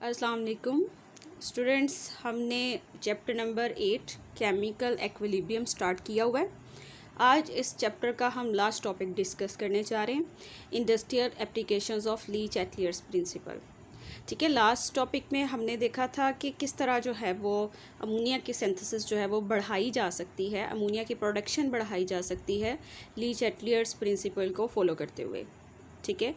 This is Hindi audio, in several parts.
अस्सलाम वालेकुम स्टूडेंट्स, हमने chapter number 8 chemical equilibrium start किया हुआ है। आज इस चैप्टर का हम लास्ट टॉपिक डिस्कस करने जा रहे हैं, industrial applications of Le Chatelier's principle. ठीक है, लास्ट टॉपिक में हमने देखा था कि किस तरह जो है वो अमोनिया की सिंथेसिस जो है वो बढ़ाई जा सकती है, अमोनिया की प्रोडक्शन बढ़ाई जा सकती है ली चैटलियर्स प्रिंसिपल को फॉलो करते हुए। ठीक है,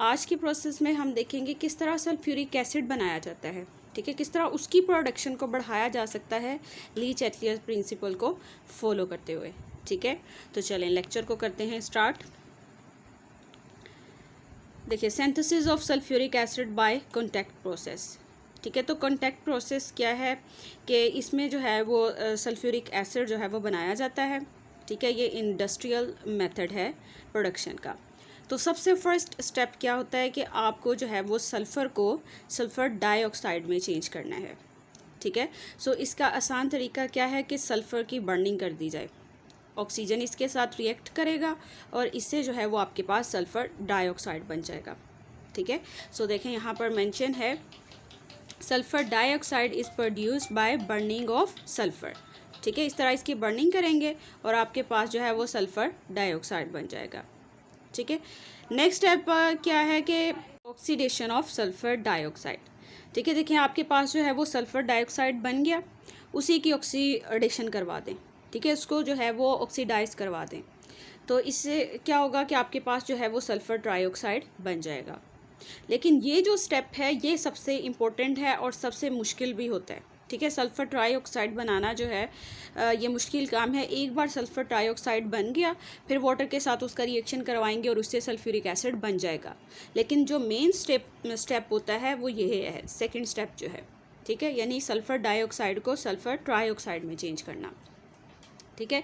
आज की प्रोसेस में हम देखेंगे किस तरह सल्फ्यूरिक एसिड बनाया जाता है। ठीक है, किस तरह उसकी प्रोडक्शन को बढ़ाया जा सकता है ली चैटलियर प्रिंसिपल को फॉलो करते हुए। ठीक है, तो चलें लेक्चर को करते हैं स्टार्ट। देखिए, synthesis of sulphuric acid by contact process. ठीक है, तो कॉन्टैक्ट प्रोसेस क्या है कि इसमें जो है वो सल्फ्यूरिक एसिड जो है वो बनाया जाता है। ठीक है, ये इंडस्ट्रियल मेथड है प्रोडक्शन का। तो सबसे फर्स्ट स्टेप क्या होता है कि आपको जो है वो सल्फ़र को सल्फ़र डाइऑक्साइड में चेंज करना है। ठीक है, सो इसका आसान तरीका क्या है कि सल्फ़र की बर्निंग कर दी जाए, ऑक्सीजन इसके साथ रिएक्ट करेगा और इससे जो है वो आपके पास सल्फ़र डाइऑक्साइड बन जाएगा। ठीक है, सो देखें यहाँ पर मेंशन है sulphur dioxide is produced by burning of sulphur. ठीक है, इस तरह इसकी बर्निंग करेंगे और आपके पास जो है वो सल्फ़र डाइऑक्साइड बन जाएगा। ठीक है, नेक्स्ट स्टेप क्या है कि ऑक्सीडेशन ऑफ सल्फ़र डाइऑक्साइड। ठीक है, देखिए आपके पास जो है वो सल्फ़र डाइऑक्साइड बन गया, उसी की ऑक्सीडेशन करवा दें। ठीक है, इसको जो है वो ऑक्सीडाइज करवा दें, तो इससे क्या होगा कि आपके पास जो है वो सल्फ़र डाइऑक्साइड बन जाएगा। लेकिन ये जो स्टेप है ये सबसे इम्पोर्टेंट है और सबसे मुश्किल भी होता है। ठीक है, सल्फ़र ट्राईऑक्साइड बनाना जो है ये मुश्किल काम है। एक बार सल्फ़र ट्राईऑक्साइड बन गया, फिर वाटर के साथ उसका रिएक्शन करवाएंगे और उससे सल्फ्यूरिक एसिड बन जाएगा। लेकिन जो मेन स्टेप होता है वो ये है, सेकंड स्टेप जो है। ठीक है, यानी सल्फ़र डाइऑक्साइड को सल्फ़र ट्राईऑक्साइड में चेंज करना। ठीक है,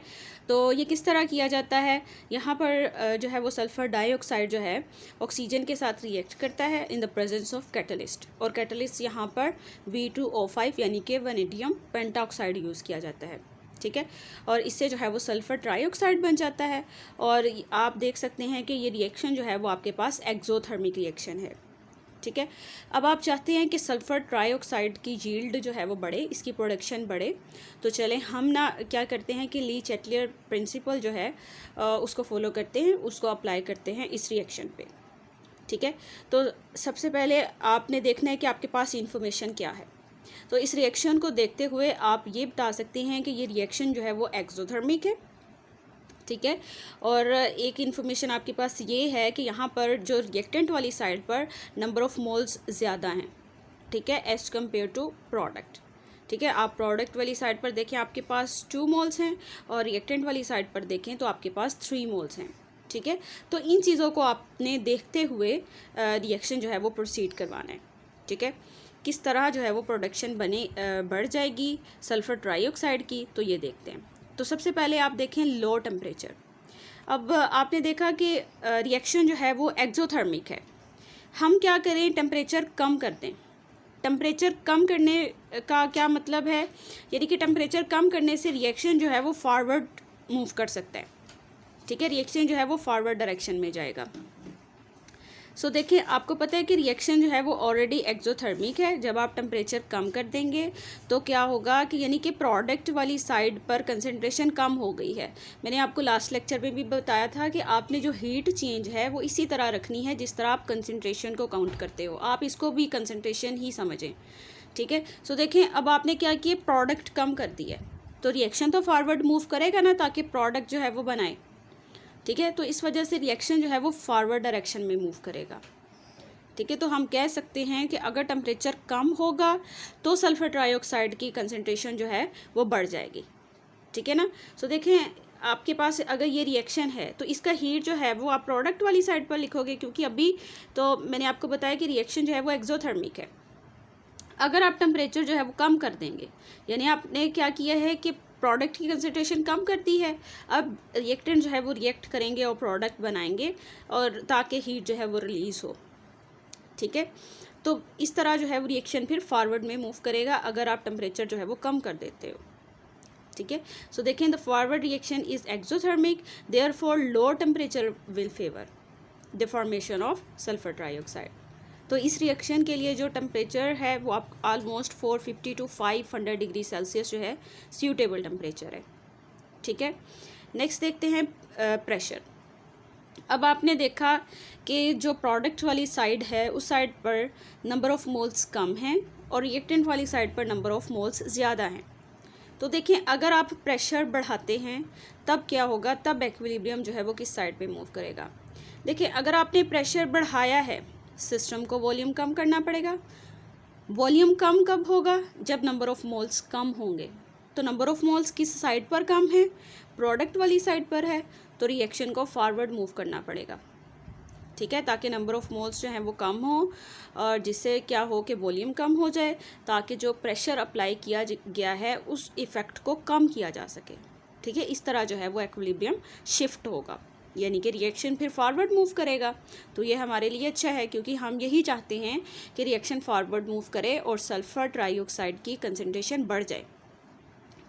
तो ये किस तरह किया जाता है, यहाँ पर जो है वो सल्फ़र डाइऑक्साइड जो है ऑक्सीजन के साथ रिएक्ट करता है in the presence of catalyst, और कैटलिस्ट यहाँ पर V2O5 यानी कि वैनेडियम पेंटाऑक्साइड यूज़ किया जाता है। ठीक है, और इससे जो है वो सल्फ़र ट्राईऑक्साइड बन जाता है। और आप देख सकते हैं कि ये रिएक्शन जो है वो आपके पास एक्जोथर्मिक रिएक्शन है। ठीक है, अब आप चाहते हैं कि सल्फ़र ट्राईऑक्साइड की यील्ड जो है वो बढ़े, इसकी प्रोडक्शन बढ़े, तो चलें हम ना क्या करते हैं कि ली चैटलियर प्रिंसिपल जो है उसको फॉलो करते हैं, उसको अप्लाई करते हैं इस रिएक्शन पे। ठीक है, तो सबसे पहले आपने देखना है कि आपके पास इंफॉर्मेशन क्या है। तो इस रिएक्शन को देखते हुए आप ये बता सकते हैं कि ये रिएक्शन जो है वो एक्सोथर्मिक है। ठीक है, और एक इन्फॉर्मेशन आपके पास ये है कि यहाँ पर जो रिएक्टेंट वाली साइड पर नंबर ऑफ़ मोल्स ज़्यादा हैं। ठीक है, एज़ कम्पेयर टू प्रोडक्ट। ठीक है, आप प्रोडक्ट वाली साइड पर देखें आपके पास 2 मोल्स हैं, और रिएक्टेंट वाली साइड पर देखें तो आपके पास 3 मोल्स हैं। ठीक है, तो इन चीज़ों को आपने देखते हुए रिएक्शन जो है वो प्रोसीड करवाना है। ठीक है, किस तरह जो है वो प्रोडक्शन बढ़ जाएगी सल्फ़र ट्राईऑक्साइड की, तो ये देखते हैं। तो सबसे पहले आप देखें लो टेम्परेचर। अब आपने देखा कि रिएक्शन जो है वो एक्सोथर्मिक है। हम क्या करें, टेम्परेचर कम कर दें। टेम्परेचर कम करने का क्या मतलब है, यानी कि टेम्परेचर कम करने से रिएक्शन जो है वो फॉरवर्ड मूव कर सकता है। ठीक है, रिएक्शन जो है वो फॉरवर्ड डायरेक्शन में जाएगा। सो देखिए, आपको पता है कि रिएक्शन जो है वो ऑलरेडी एक्सोथर्मिक है। जब आप टेम्परेचर कम कर देंगे तो क्या होगा कि यानी कि प्रोडक्ट वाली साइड पर कंसंट्रेशन कम हो गई है। मैंने आपको लास्ट लेक्चर में भी बताया था कि आपने जो हीट चेंज है वो इसी तरह रखनी है जिस तरह आप कंसंट्रेशन को काउंट करते हो, आप इसको भी कंसंट्रेशन ही समझें। ठीक है, सो देखें अब आपने क्या किया, प्रोडक्ट कम कर दिया, तो रिएक्शन तो फॉरवर्ड मूव करेगा ना, ताकि प्रोडक्ट जो है वो बनाए। ठीक है, तो इस वजह से रिएक्शन जो है वो फॉरवर्ड डायरेक्शन में मूव करेगा। ठीक है, तो हम कह सकते हैं कि अगर टेम्परेचर कम होगा तो सल्फ़र ट्राईऑक्साइड की कंसंट्रेशन जो है वो बढ़ जाएगी। ठीक है ना, सो देखें आपके पास अगर ये रिएक्शन है तो इसका हीट जो है वो आप प्रोडक्ट वाली साइड पर लिखोगे, क्योंकि अभी तो मैंने आपको बताया कि रिएक्शन जो है वो एक्सोथर्मिक है। अगर आप टेम्परेचर जो है वो कम कर देंगे, यानी आपने क्या किया है कि प्रोडक्ट की कंसंट्रेशन कम कर दी है, अब रिएक्टेंट जो है वो रिएक्ट करेंगे और प्रोडक्ट बनाएंगे, और ताकि हीट जो है वो रिलीज़ हो। ठीक है, तो इस तरह जो है वो रिएक्शन फिर फॉरवर्ड में मूव करेगा अगर आप टेम्परेचर जो है वो कम कर देते हो। ठीक है, सो देखें the forward reaction is exothermic, therefore low temperature will favour the formation of sulphur trioxide. तो इस रिएक्शन के लिए जो टेम्परेचर है वो आप ऑलमोस्ट 450 टू 500 डिग्री सेल्सियस जो है सूटेबल टेम्परेचर है। ठीक है, नेक्स्ट देखते हैं प्रेशर। अब आपने देखा कि जो प्रोडक्ट वाली साइड है उस साइड पर नंबर ऑफ़ मोल्स कम हैं और रिएक्टेंट वाली साइड पर नंबर ऑफ़ मोल्स ज़्यादा हैं। तो देखें, अगर आप प्रेशर बढ़ाते हैं तब क्या होगा, तब इक्विलिब्रियम जो है वो किस साइड पे मूव करेगा। देखिए, अगर आपने प्रेशर बढ़ाया है, सिस्टम को वॉल्यूम कम करना पड़ेगा। वॉल्यूम कम कब होगा, जब नंबर ऑफ़ मोल्स कम होंगे। तो नंबर ऑफ़ मोल्स किस साइड पर कम है, प्रोडक्ट वाली साइड पर है, तो रिएक्शन को फॉरवर्ड मूव करना पड़ेगा। ठीक है, ताकि नंबर ऑफ़ मोल्स जो हैं वो कम हो और जिससे क्या हो कि वॉल्यूम कम हो जाए, ताकि जो प्रेशर अप्लाई किया गया है उस इफ़ेक्ट को कम किया जा सके। ठीक है, इस तरह जो है वो इक्विलिब्रियम शिफ्ट होगा, यानी कि रिएक्शन फिर फॉरवर्ड मूव करेगा। तो ये हमारे लिए अच्छा है, क्योंकि हम यही चाहते हैं कि रिएक्शन फॉरवर्ड मूव करे और सल्फ़र ट्राइऑक्साइड की कंसंट्रेशन बढ़ जाए।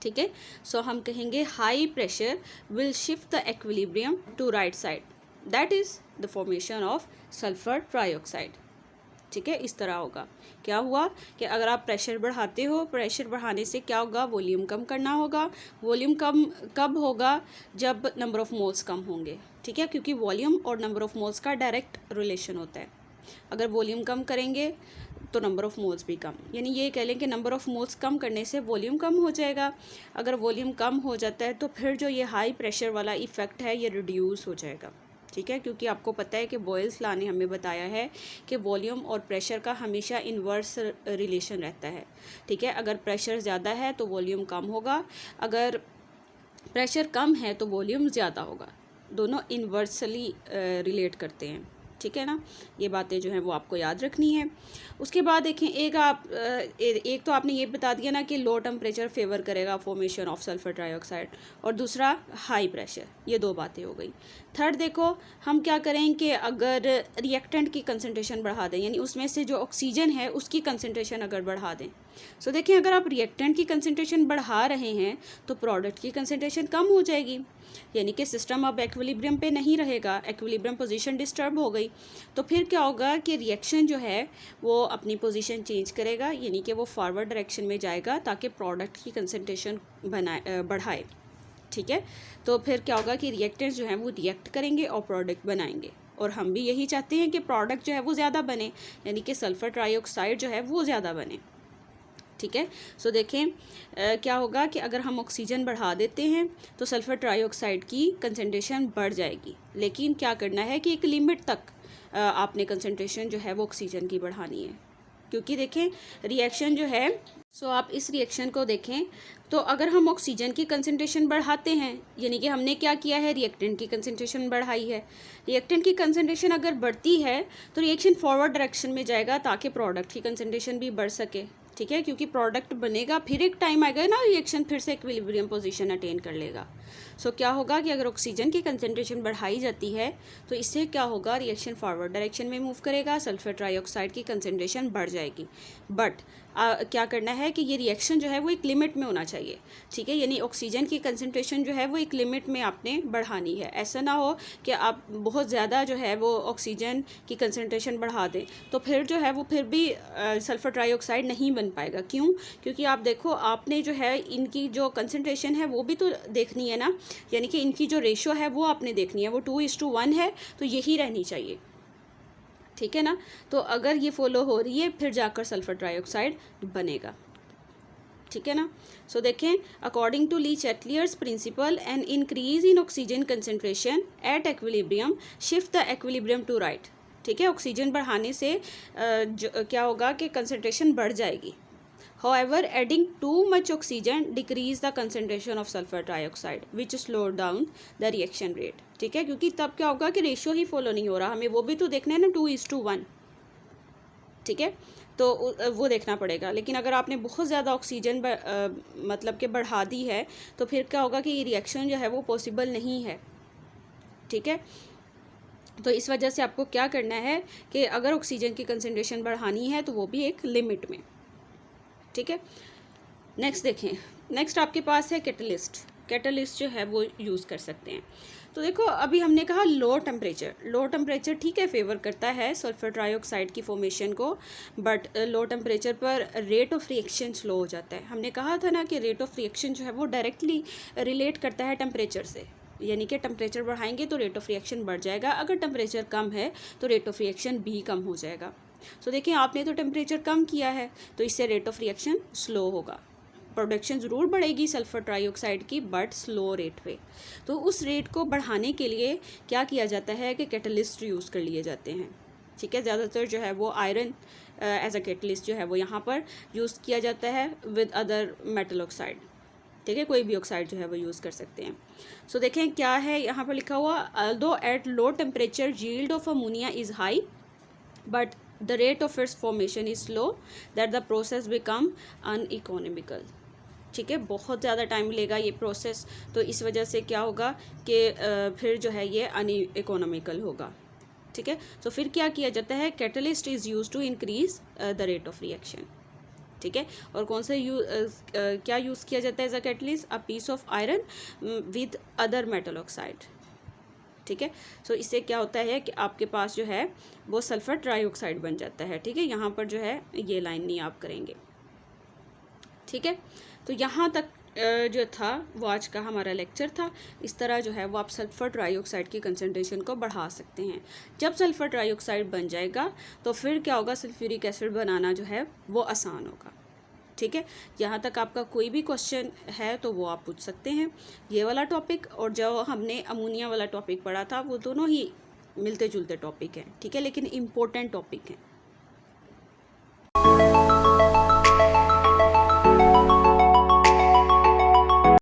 ठीक है, सो हम कहेंगे high pressure will shift the equilibrium to right side, that is the formation of sulphur trioxide. ठीक है, इस तरह होगा। क्या हुआ कि अगर आप प्रेशर बढ़ाते हो, प्रेशर बढ़ाने से क्या होगा, वॉल्यूम कम करना होगा। वॉल्यूम कम कब होगा, जब नंबर ऑफ़ मोल्स कम होंगे। ठीक है, क्योंकि वॉल्यूम और नंबर ऑफ़ मोल्स का डायरेक्ट रिलेशन होता है। अगर वॉल्यूम कम करेंगे तो नंबर ऑफ़ मोल्स भी कम, यानी ये कह लें कि नंबर ऑफ़ मोल्स कम करने से वॉल्यूम कम हो जाएगा। अगर वॉल्यूम कम हो जाता है तो फिर जो ये हाई प्रेशर वाला इफ़ेक्ट है ये रिड्यूस हो जाएगा। ठीक है, क्योंकि आपको पता है कि बॉयल्स लॉ ने हमें बताया है कि वॉल्यूम और प्रेशर का हमेशा इन्वर्स रिलेशन रहता है। ठीक है, अगर प्रेशर ज़्यादा है तो वॉल्यूम कम होगा, अगर प्रेशर कम है तो वॉल्यूम ज़्यादा होगा। दोनों इन्वर्सली रिलेट करते हैं। ठीक है ना, ये बातें जो हैं वो आपको याद रखनी है। उसके बाद देखें, एक तो आपने ये बता दिया ना कि लो टेम्परेचर फेवर करेगा फॉर्मेशन ऑफ सल्फर ट्राइऑक्साइड, और दूसरा हाई प्रेशर, ये दो बातें हो गई। थर्ड देखो, हम क्या करें कि अगर रिएक्टेंट की कंसंट्रेशन बढ़ा दें, यानी उसमें से जो ऑक्सीजन है उसकी कंसंट्रेशन अगर बढ़ा दें। सो देखें, अगर आप रिएक्टेंट की कंसंट्रेशन बढ़ा रहे हैं तो प्रोडक्ट की कंसंट्रेशन कम हो जाएगी, यानी कि सिस्टम अब इक्विलिब्रियम पे नहीं रहेगा, इक्विलिब्रियम पोजीशन डिस्टर्ब हो गई। तो फिर क्या होगा कि रिएक्शन जो है वो अपनी पोजीशन चेंज करेगा, यानी कि वो फॉरवर्ड डायरेक्शन में जाएगा ताकि प्रोडक्ट की कंसंट्रेशन बढ़ाए। ठीक है, तो फिर क्या होगा कि रिएक्टेंट्स जो हैं वो रिएक्ट करेंगे और प्रोडक्ट बनाएंगे, और हम भी यही चाहते हैं कि प्रोडक्ट जो है वो ज़्यादा बने, यानी कि सल्फ़र ट्राइऑक्साइड जो है वो ज़्यादा बने। ठीक है, सो देखें क्या होगा कि अगर हम ऑक्सीजन बढ़ा देते हैं तो सल्फ़र ट्राइऑक्साइड की कंसंट्रेशन बढ़ जाएगी, लेकिन क्या करना है कि एक लिमिट तक आपने कंसंट्रेशन जो है वो ऑक्सीजन की बढ़ानी है। क्योंकि देखें, रिएक्शन जो है, सो आप इस रिएक्शन को देखें तो अगर हम ऑक्सीजन की कंसंट्रेशन बढ़ाते हैं, यानी कि हमने क्या किया है, रिएक्टेंट की कंसंट्रेशन बढ़ाई है। रिएक्टेंट की कंसंट्रेशन अगर बढ़ती है तो रिएक्शन फॉरवर्ड डायरेक्शन में जाएगा ताकि प्रोडक्ट की कंसंट्रेशन भी बढ़ सके। ठीक है, क्योंकि प्रोडक्ट बनेगा, फिर एक टाइम आएगा ना, रिएक्शन फिर से इक्विलिब्रियम पोजीशन अटेन कर लेगा। सो क्या होगा कि अगर ऑक्सीजन की कंसंट्रेशन बढ़ाई जाती है तो इससे क्या होगा, रिएक्शन फॉरवर्ड डायरेक्शन में मूव करेगा, सल्फर ट्राइऑक्साइड की कंसंट्रेशन बढ़ जाएगी। बट क्या करना है कि ये रिएक्शन जो है वो एक लिमिट में होना चाहिए। ठीक है, यानी ऑक्सीजन की कंसंट्रेशन जो है वो एक लिमिट में आपने बढ़ानी है। ऐसा ना हो कि आप बहुत ज़्यादा जो है वो ऑक्सीजन की कंसंट्रेशन बढ़ा दें तो फिर जो है वो फिर भी सल्फर ट्राइऑक्साइड नहीं बन पाएगा। क्यों? क्योंकि आप देखो, आपने जो है इनकी जो कंसंट्रेशन है वो भी तो देखनी है ना, यानी कि इनकी जो रेशो है वो आपने देखनी है, वो 2:1 है, तो यही रहनी चाहिए। ठीक है ना, तो अगर ये फॉलो हो रही है फिर जाकर सल्फर ट्राइऑक्साइड बनेगा। ठीक है ना, सो देखें, according to Le Chatelier's principle, an increase in oxygen concentration at equilibrium shift the equilibrium to right. ठीक है, ऑक्सीजन बढ़ाने से क्या होगा कि कंसंट्रेशन बढ़ जाएगी। However, adding too much oxygen decrease the concentration of sulfur trioxide, which slow down the reaction rate. ठीक है, क्योंकि तब क्या होगा कि रेशियो ही फॉलो नहीं हो रहा, हमें वो भी तो देखना है ना, 2:1। ठीक है, तो वो देखना पड़ेगा। लेकिन अगर आपने बहुत ज़्यादा ऑक्सीजन मतलब कि बढ़ा दी है तो फिर क्या होगा कि ये रिएक्शन जो है वो पॉसिबल नहीं है। ठीक है, तो इस वजह से आपको क्या करना है कि अगर ऑक्सीजन की कंसंट्रेशन बढ़ानी है तो वो भी एक लिमिट में। ठीक है, नेक्स्ट देखें, नेक्स्ट आपके पास है कैटलिस्ट। कैटलिस्ट जो है वो यूज़ कर सकते हैं। तो देखो अभी हमने कहा लो टेम्परेचर ठीक है फेवर करता है सल्फर ट्राइऑक्साइड की फॉर्मेशन को, बट लो टेम्परेचर पर रेट ऑफ रिएक्शन स्लो हो जाता है। हमने कहा था ना कि रेट ऑफ रिएक्शन जो है वो डायरेक्टली रिलेट करता है टेम्परेचर से, यानी कि टेम्परेचर बढ़ाएंगे तो रेट ऑफ रिएक्शन बढ़ जाएगा, अगर टेम्परेचर कम है तो रेट ऑफ रिएक्शन भी कम हो जाएगा। तो देखिए आपने तो टेम्परेचर कम किया है तो इससे रेट ऑफ रिएक्शन स्लो होगा, प्रोडक्शन ज़रूर बढ़ेगी सल्फ़र ट्राइऑक्साइड की बट स्लो रेट पे। तो उस रेट को बढ़ाने के लिए क्या किया जाता है कि कैटलिस्ट यूज़ कर लिए जाते हैं। ठीक है, ज़्यादातर जो है वो आयरन एज अ कैटलिस्ट जो है वो यहाँ पर यूज़ किया जाता है विद अदर मेटल ऑक्साइड। ठीक है, कोई भी ऑक्साइड जो है वो यूज़ कर सकते हैं। सो देखें क्या है यहाँ पर लिखा हुआ, although at low temperature yield of ammonia is high but the rate of its formation is slow that the process become uneconomical. ठीक है, बहुत ज़्यादा टाइम लेगा ये प्रोसेस, तो इस वजह से क्या होगा कि फिर जो है ये अनइकोनॉमिकल होगा। ठीक है, तो फिर क्या किया जाता है, catalyst is use to increase the rate of reaction. ठीक है, और कौन सा क्या यूज़ किया जाता है as a catalyst, a piece of iron with other metal oxide. ठीक है, सो इससे क्या होता है कि आपके पास जो है वो सल्फर ट्राइऑक्साइड बन जाता है। ठीक है, यहाँ पर जो है ये लाइन नहीं आप करेंगे। ठीक है, तो यहाँ तक जो था वो आज का हमारा लेक्चर था। इस तरह जो है वो आप सल्फ़र ट्राइऑक्साइड की कंसनट्रेशन को बढ़ा सकते हैं। जब सल्फ़र ट्राइऑक्साइड बन जाएगा तो फिर क्या होगा, सल्फ्यूरिक एसिड बनाना जो है वो आसान होगा। ठीक है, यहाँ तक आपका कोई भी क्वेश्चन है तो वो आप पूछ सकते हैं। ये वाला टॉपिक और जो हमने अमोनिया वाला टॉपिक पढ़ा था वो दोनों ही मिलते जुलते टॉपिक हैं। ठीक है, लेकिन इम्पोर्टेंट टॉपिक हैं।